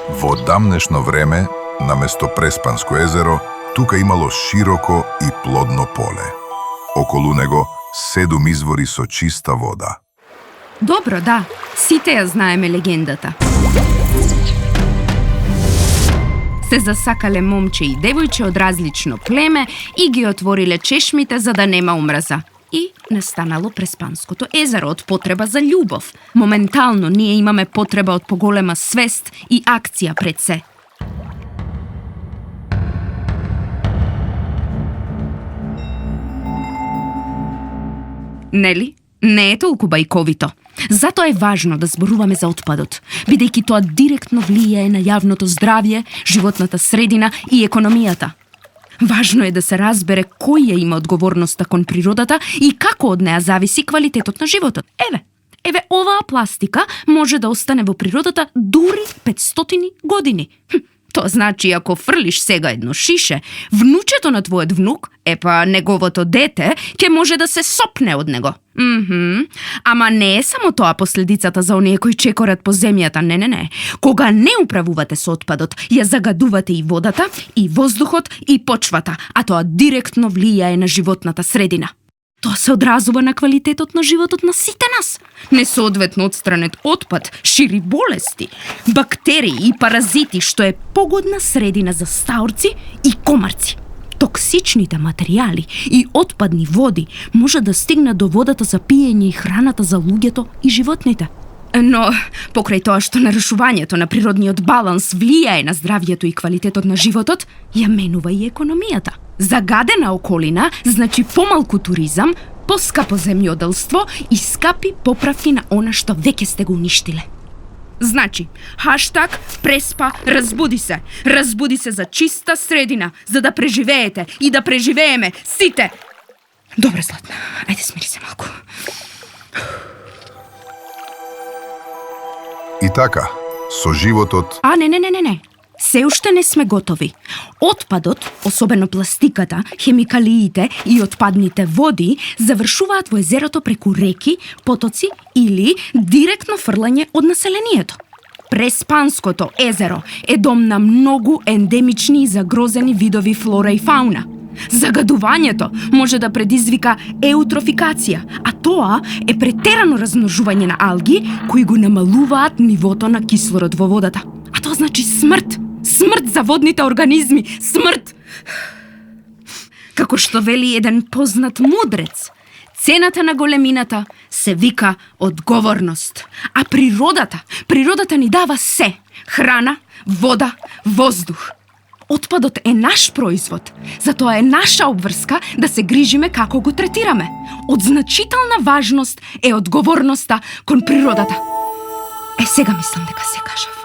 Во дамнешно време, наместо Преспанско езеро, тука имало широко и плодно поле. Околу него 7 извори со чиста вода. Добро, да. Сите ја знаеме легендата. Се засакале момче и девојче од различно племе и ги отвориле чешмите за да нема омраза. И настанало Преспанското езеро од потреба за љубов. Моментално ние имаме потреба од поголема свест и акција пред се. Нели? Не е толку бајковито. Затоа е важно да зборуваме за отпадот, бидејќи тоа директно влијае на јавното здравје, животната средина и економијата. Важно е да се разбере кој ја има одговорноста кон природата и како од неа зависи квалитетот на животот. Еве, оваа пластика може да остане во природата дури 500 години. Тоа значи, ако фрлиш сега едно шише, внучето на твојот внук, неговото дете, ќе може да се сопне од него. Ама не е само тоа последицата за оние кои чекорат по земјата, не. Кога не управувате со отпадот, ја загадувате и водата, и воздухот, и почвата, а тоа директно влијае на животната средина. Тоа се одразува на квалитетот на животот на сите нас. Несоодветно отстранет отпад шири болести, бактерии и паразити, што е погодна средина за стаорци и комарци. Токсичните материјали и отпадни води може да стигнат до водата за пиење и храната за луѓето и животните. Но, покрај тоа што нарушувањето на природниот баланс влијае на здравјето и квалитетот на животот, ја менува и економијата. Загадена околина значи помалку туризам, поскапо земјоделство и скапи поправки на она што веќе сте го уништиле. Значи, хаштаг Преспа разбуди се. Разбуди се за чиста средина, за да преживеете и да преживееме сите. Добре, Златна, ајде смири се малку. И така, со животот... Не. Се уште не сме готови. Отпадот, особено пластиката, хемикалиите и отпадните води, завршуваат во езерото преку реки, потоци или директно фрлање од населението. Преспанското езеро е дом на многу ендемични и загрозени видови флора и фауна. Загадувањето може да предизвика еутрофикација, а тоа е претерано размножување на алги кои го намалуваат нивото на кислород во водата. А тоа значи смрт. Смрт за водните организми. Смрт! Како што вели еден познат мудрец, цената на големината се вика одговорност. А природата ни дава се. Храна, вода, воздух. Отпадот е наш производ, затоа е наша обврска да се грижиме како го третираме. Од значителна важност е одговорноста кон природата. Сега мислам дека се кажав.